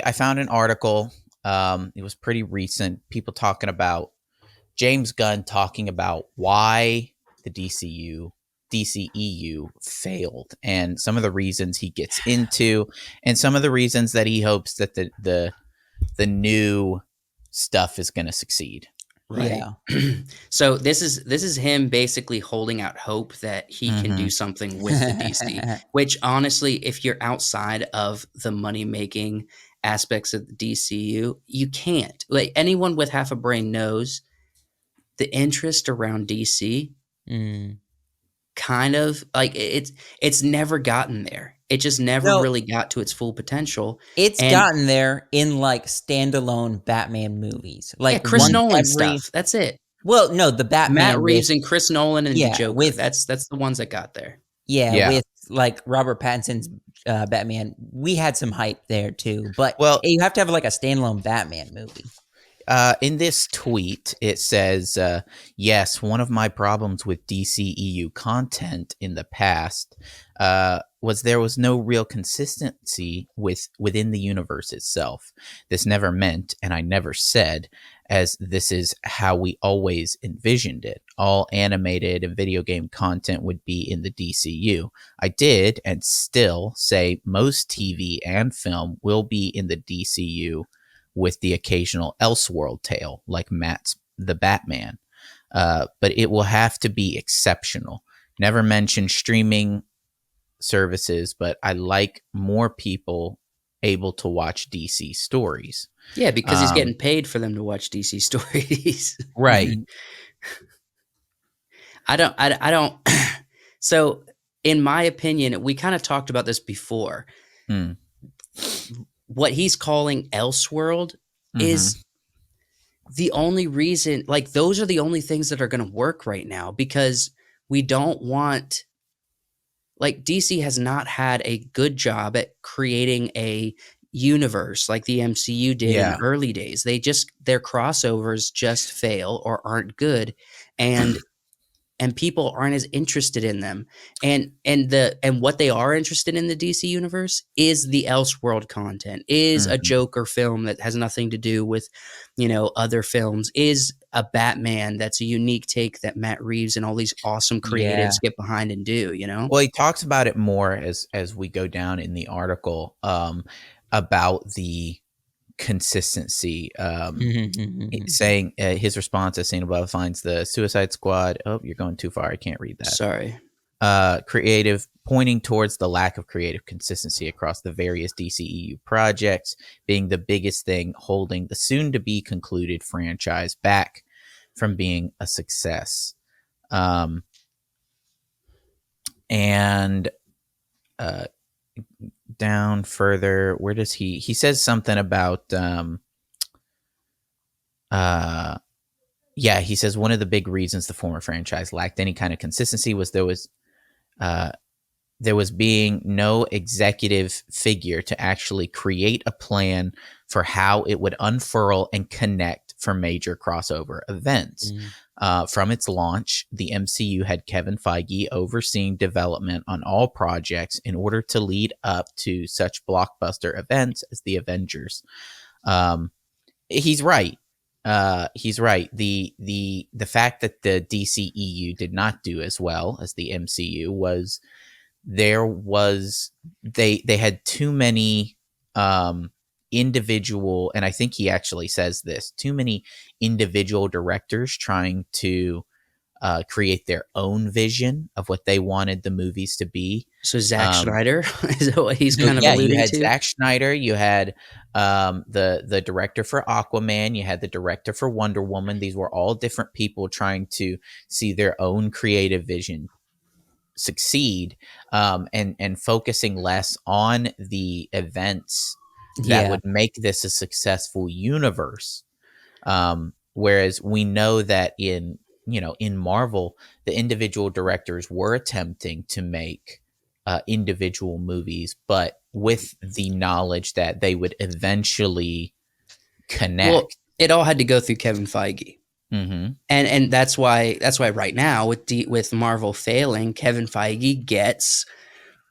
I found an article. It was pretty recent. People talking about James Gunn talking about why the DCEU failed, and some of the reasons he gets into, and some of the reasons that he hopes that the new stuff is going to succeed. Right. Yeah. So this is him basically holding out hope that he can do something with the DC, which honestly, if you're outside of the money-making aspects of the DCU, you can't. Like, anyone with half a brain knows the interest around DC kind of like it's never gotten there. It just never really got to its full potential. It's gotten there in like standalone Batman movies, like Chris Nolan stuff. That's it. Well, no, the Batman, Matt Reeves and Chris Nolan and the Joker. That's the ones that got there. Yeah, with like Robert Pattinson's Batman, we had some hype there too. But you have to have like a standalone Batman movie. In this tweet, it says, yes, one of my problems with DCEU content in the past was there was no real consistency within the universe itself. This never meant, and I never said, as this is how we always envisioned it. All animated and video game content would be in the DCU. I did, and still say most TV and film will be in the DCU, with the occasional Elseworld tale like Matt's The Batman. But it will have to be exceptional. Never mentioned streaming services, but I like more people able to watch DC stories. Yeah, because he's getting paid for them to watch DC stories. Right. I don't. So in my opinion, we kind of talked about this before. What he's calling Elseworld is the only reason, like, those are the only things that are going to work right now, because we don't want, like, DC has not had a good job at creating a universe like the MCU did in the early days. Their crossovers just fail or aren't good, and people aren't as interested in them. And what they are interested in the DC universe is the Elseworld content, is a Joker film that has nothing to do with, other films, is a Batman that's a unique take that Matt Reeves and all these awesome creatives get behind and do, Well, he talks about it more as we go down in the article, about the consistency, saying his response, as seen above, finds the Suicide Squad. Oh, you're going too far. I can't read that. Sorry. Creative, pointing towards the lack of creative consistency across the various DCEU projects being the biggest thing holding the soon-to-be concluded franchise back from being a success. And down further, where does he says something about he says one of the big reasons the former franchise lacked any kind of consistency was there was being no executive figure to actually create a plan for how it would unfurl and connect for major crossover events. From its launch, the MCU had Kevin Feige overseeing development on all projects in order to lead up to such blockbuster events as the Avengers. He's right. He's right. The fact that the DCEU did not do as well as the MCU was they had too many individual, and I think he actually says this, too many individual directors trying to create their own vision of what they wanted the movies to be. So Zack Snyder, is that what he's kind of alluding to? You had Zack Snyder, you had the director for Aquaman, you had the director for Wonder Woman. These were all different people trying to see their own creative vision succeed, and focusing less on the events that would make this a successful universe. Whereas we know that in Marvel, the individual directors were attempting to make individual movies, but with the knowledge that they would eventually connect. Well, it all had to go through Kevin Feige. And that's why right now with Marvel failing, Kevin Feige gets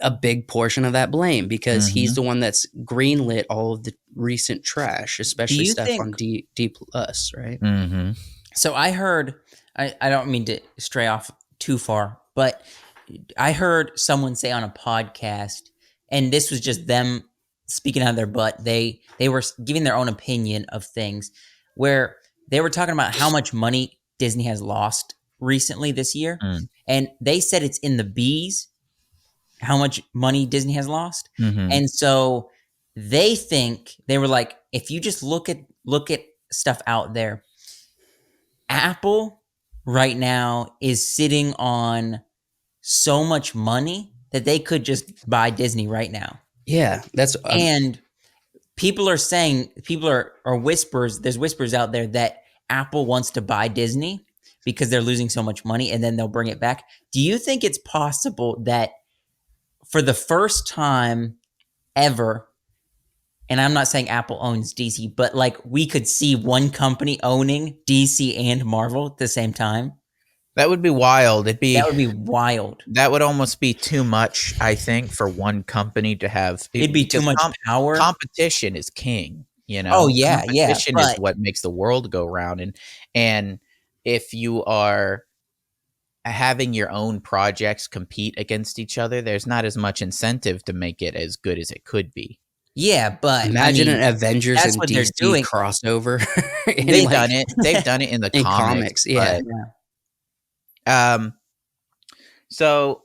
a big portion of that blame because he's the one that's greenlit all of the recent trash, especially stuff on D plus, right? Mm-hmm. So I heard, I don't mean to stray off too far, but I heard someone say on a podcast, and this was just them speaking out of their butt. They were giving their own opinion of things, where they were talking about how much money Disney has lost recently this year, and they said it's in the B's how much money Disney has lost, and so they think, they were like, if you just look at stuff out there, Apple right now is sitting on so much money that they could just buy Disney right now. Yeah, that's and people are saying, are whispers. There's whispers out there that Apple wants to buy Disney because they're losing so much money, and then they'll bring it back. Do you think it's possible that for the first time ever, and I'm not saying Apple owns DC, but like we could see one company owning DC and Marvel at the same time? That would be wild. That would be wild. That would almost be too much, I think, for one company to have. It'd be too much power. Competition is king, you know. Oh yeah, competition is what makes the world go round, and if you are having your own projects compete against each other, there's not as much incentive to make it as good as it could be. Yeah, but imagine an Avengers and DC crossover. They've done it. They've done it in the comics. Yeah. So,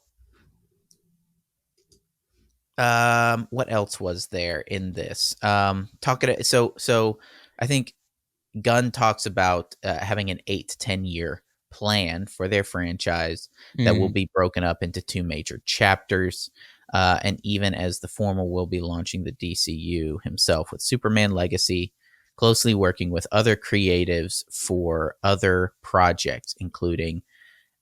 what else was there in this? So I think Gunn talks about having an 8 to 10 year plan for their franchise that will be broken up into 2 major chapters. And even as the former will be launching the DCU himself with Superman Legacy, closely working with other creatives for other projects, including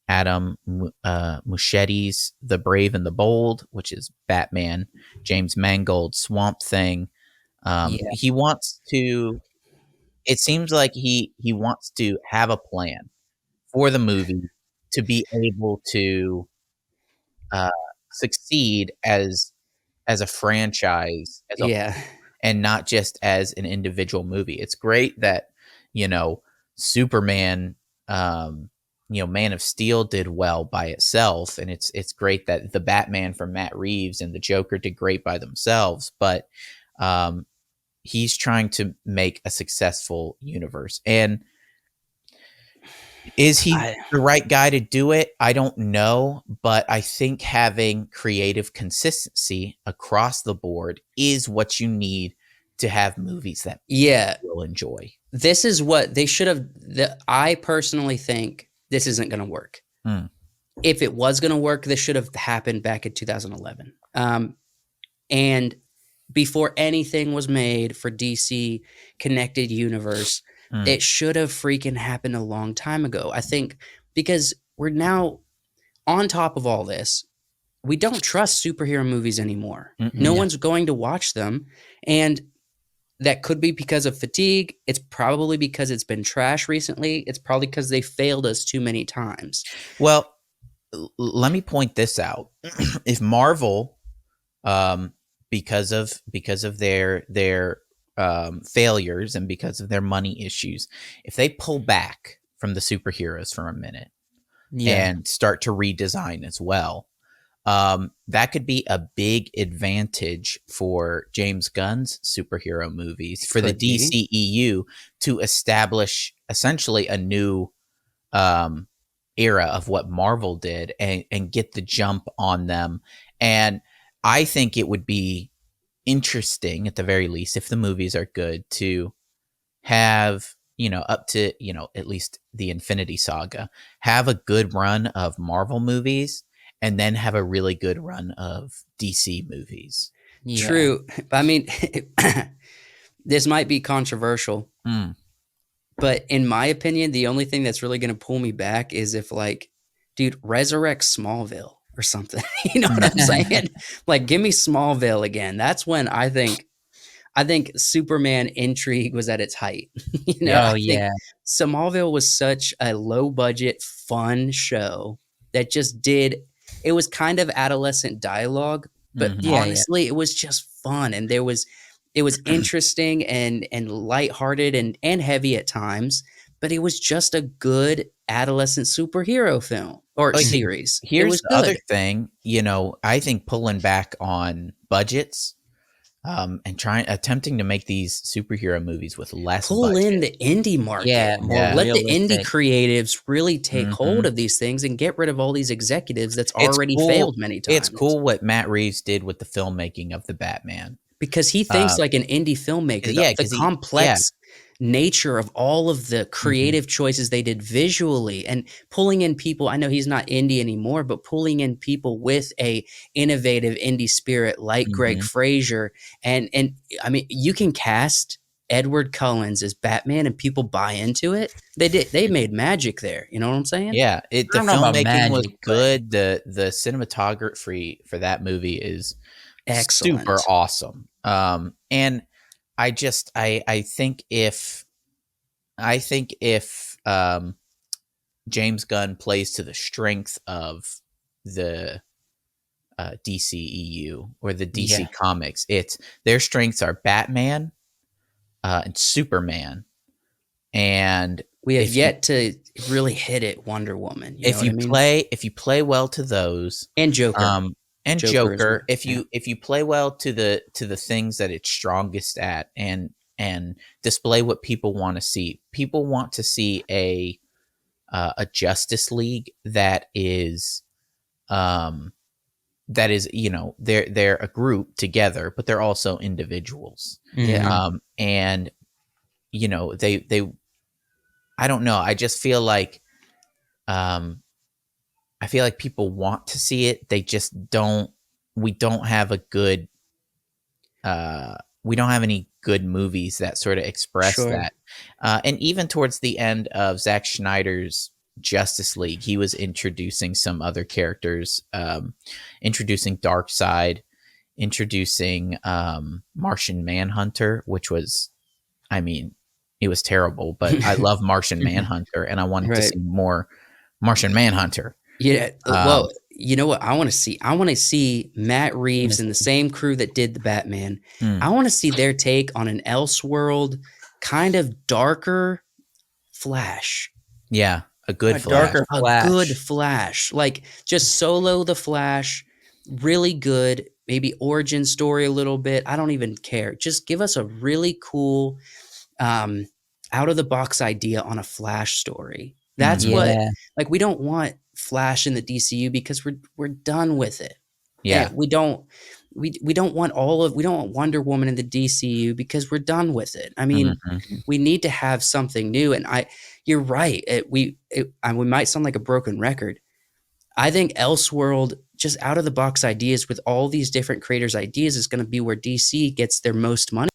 Adam Muschietti's The Brave and the Bold, which is Batman, James Mangold's Swamp Thing. He wants to, it seems like he wants to have a plan for the movie to be able to succeed as a franchise, and not just as an individual movie. It's great that, Superman, Man of Steel did well by itself, and it's great that the Batman from Matt Reeves and the Joker did great by themselves, but he's trying to make a successful universe. And is he the right guy to do it? I don't know, but I think having creative consistency across the board is what you need to have movies that people will enjoy. This is what they should have. I personally think this isn't going to work. If it was going to work, this should have happened back in 2011. And before anything was made for DC Connected Universe, it should have freaking happened a long time ago. I think because we're now on top of all this, we don't trust superhero movies anymore. No one's going to watch them. And that could be because of fatigue. It's probably because it's been trash recently. It's probably because they failed us too many times. Well, let me point this out. If Marvel, because of their failures and because of their money issues, if they pull back from the superheroes for a minute and start to redesign as well, that could be a big advantage for James Gunn's superhero movies, for the DCEU to establish essentially a new era of what Marvel did and get the jump on them. And I think it would be interesting, at the very least, if the movies are good, to have, up to, at least the Infinity Saga, have a good run of Marvel movies and then have a really good run of DC movies. True. I mean, this might be controversial, but in my opinion, the only thing that's really going to pull me back is if, dude, resurrect Smallville or something. You know what I'm saying? Give me Smallville again. That's when I think Superman intrigue was at its height. Smallville was such a low budget, fun show that just it was kind of adolescent dialogue, But Mhm. Yeah, yeah. honestly, it was just fun, and it was interesting and lighthearted and heavy at times, but it was just a good adolescent superhero film or Oh, series. It here's was the other good. thing, I think pulling back on budgets, and attempting to make these superhero movies with less Pull in budget. the indie market. Yeah, more Yeah. Let the indie realistic. creatives really take hold Mhm. of these things and get rid of all these executives that's It's already cool failed many it's times. cool what Matt Reeves did with the filmmaking of the Batman. Because he thinks Um, like an indie filmmaker. yeah, The 'cause yeah. complex nature of all of the Mhm. creative choices they did visually and pulling in people. I know he's not indie anymore, but pulling in people with a innovative indie spirit like Greg Mhm. Fraser. And I mean, you can cast Edward Cullens as Batman and people buy into it. They made magic there. You know what I'm saying? Yeah, I the don't know about filmmaking was magic, but good, the cinematography for that movie is super Excellent. awesome. And I think if James Gunn plays to the strength of the DCEU or the DC yeah. Comics, their strengths are Batman, and Superman, and We have if you yet to really hit it, Wonder Woman. You know what I mean? if you play well to those, And Joker. um, and Joker as Joker, well. if Yeah. you play well to the things that it's strongest at, and display what people want to see. People want to see a Justice League um that is, they're a group together, but they're also individuals. Yeah. Mhm. And they I don't know. Um I feel like people want to see it. They just don't. We don't have a good. We don't have any good movies that sort of express Sure. that. And even towards the end of Zack Snyder's Justice League, he was introducing some other characters, introducing Darkseid, introducing Martian Manhunter, which was, I mean, it was terrible, but I love Martian Manhunter, and I wanted to Right. see more Martian Manhunter. Yeah. Um, Well, you know what I want to see? I want to see Matt Reeves and the Innocent. same crew that did the Batman. mm. I want to see their take on an Elseworld kind of darker Flash. Yeah, a good A Flash. darker A good Flash. Flash. Like just solo the Flash, really good, maybe origin story a little bit. I don't even care. Just give us a really cool um out of the box idea on a Flash story. That's Mhm. what Yeah. like we don't want Flash in the DCU because we're done with it. And Yeah. we don't want we don't want Wonder Woman in the DCU because we're done with it. I mean, Mhm. we need to have something new. And you're right. We might sound like a broken record. I think Elseworld, just out of the box ideas with all these different creators' ideas, is going to be where DC gets their most money,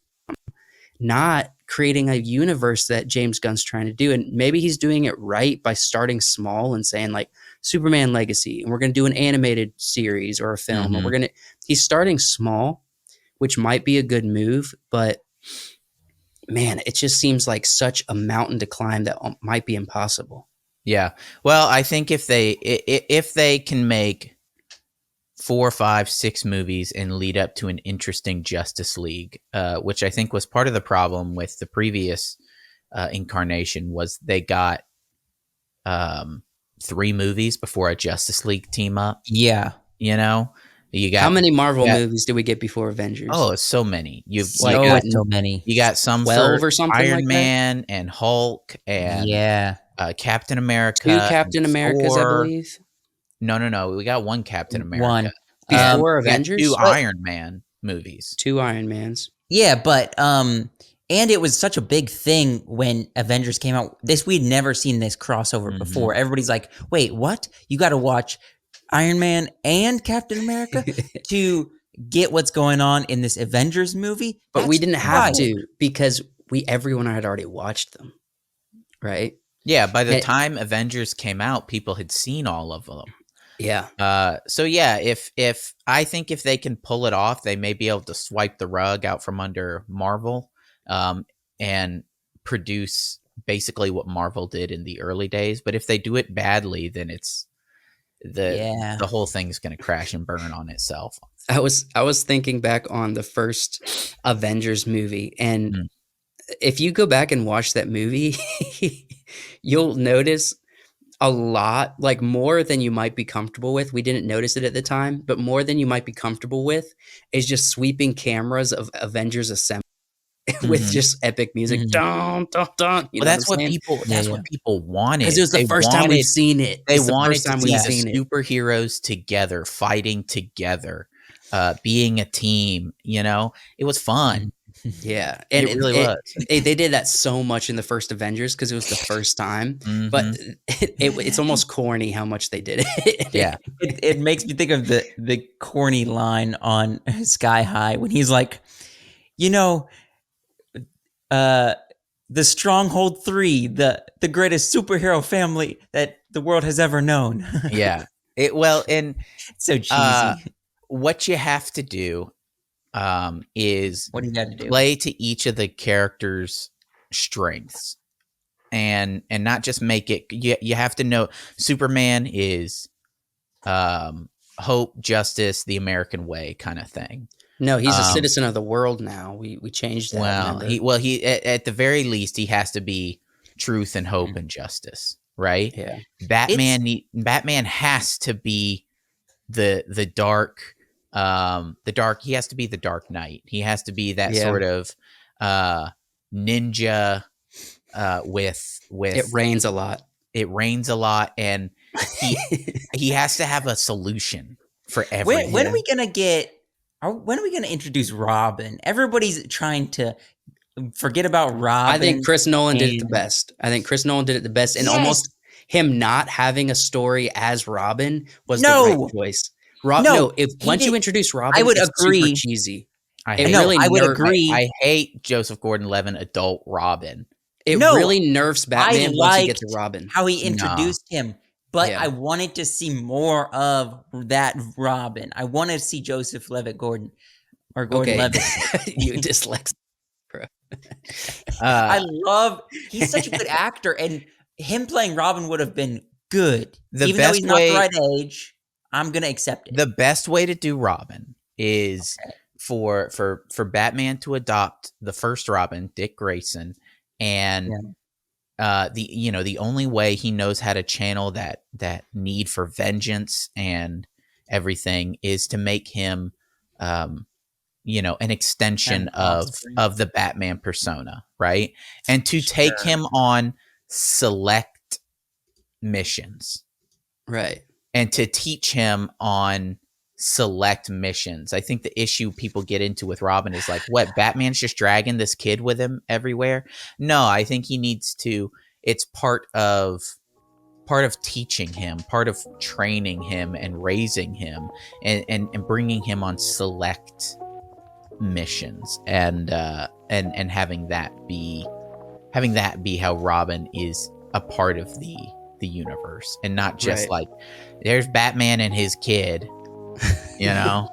not creating a universe that James Gunn's trying to do. And maybe he's doing it right by starting small and saying, like, Superman Legacy, and we're going to do an animated series or a film, or Mhm. he's starting small, which might be a good move, but man, it just seems like such a mountain to climb that might be impossible. Yeah. Well, I think if they can make 4, 5, 6 movies and lead up to an interesting Justice League, which I think was part of the problem with the previous incarnation, was they got 3 movies before a Justice League team up. Yeah. You know, you How got many Marvel you got movies did we get before Avengers? oh, so many. You Like So, got what, so many. you got some 12 for or something like Iron that? Man and Hulk and Yeah. Captain Two America and Captain Americas, I Thor. believe, No, no, no. We got one Captain America. One. And before we got 2 Avengers. But Iron Man movies. Two Iron Mans. yeah, but and it was such a big thing when Avengers came out. We'd never seen this crossover Mhm. before. Everybody's like, "Wait, what? You got to watch Iron Man and Captain America to get what's going on in this Avengers movie?" But we That's didn't have wild. to because everyone had already watched them, right? Yeah, by the Eh, time Avengers came out, people had seen all of them. yeah. So yeah, if I think if they can pull it off, they may be able to swipe the rug out from under Marvel, and produce basically what Marvel did in the early days. But if they do it badly, then the whole thing's going to crash and burn on itself. I was thinking back on the first Avengers movie, and if you go back and watch that movie, you'll notice a lot, like more than you might be comfortable with. We didn't notice it at the time, but more than you might be comfortable with is just sweeping cameras of Avengers Assemble with just epic music. Dun, dun, dun, Well, that's what people wanted. Because it was the first time we've seen it. They It's the wanted first to time see we've the seen it. superheroes together, fighting together, being a team. You know, it was fun. Yeah, and It really was. They did that so much in the first Avengers because it was the first time. But it's almost corny how much they did it. Yeah, it makes me think of the corny line on Sky High when he's like, you know, the Stronghold 3, the greatest superhero family that the world has ever known. yeah. And it's so cheesy. What you have to do is what do you got to do? Play to each of the characters' strengths, and not just make it. You have to know Superman is hope, justice, the American way kind of thing. No, he's a citizen of the world now. We changed that. He at the very least he has to be truth and hope and justice, right? Yeah. Batman has to be the dark. He has to be the Dark Knight. He has to be that sort of ninja with it rains a lot. It rains a lot, and he has to have a solution for everything. When are we gonna introduce Robin? Everybody's trying to forget about Robin. I think Chris Nolan did it the best. And almost him not having a story as Robin was the right choice. Once you introduce Robin, I would it's agree. super cheesy. I would agree. I hate Joseph Gordon-Levitt adult Robin. It really nerfs Batman once you get to Robin. How he introduced him, but I wanted to see more of that Robin. I wanted to see Joseph Gordon-Levitt. You dyslexic, bro. He's such a good actor, and him playing Robin would have been good. Even though he's not the right age, I'm gonna accept it. The best way to do Robin is for Batman to adopt the first Robin, Dick Grayson, and the only way he knows how to channel that need for vengeance and everything is to make him an extension of the Batman persona, right? And to take him on select missions. Right. And to teach him on select missions. I think the issue people get into with Robin is like, what, Batman's just dragging this kid with him everywhere? No, I think he needs to, it's part of teaching him, part of training him and raising him and bringing him on select missions and having that be how Robin is a part of the universe and not just like there's Batman and his kid, you know.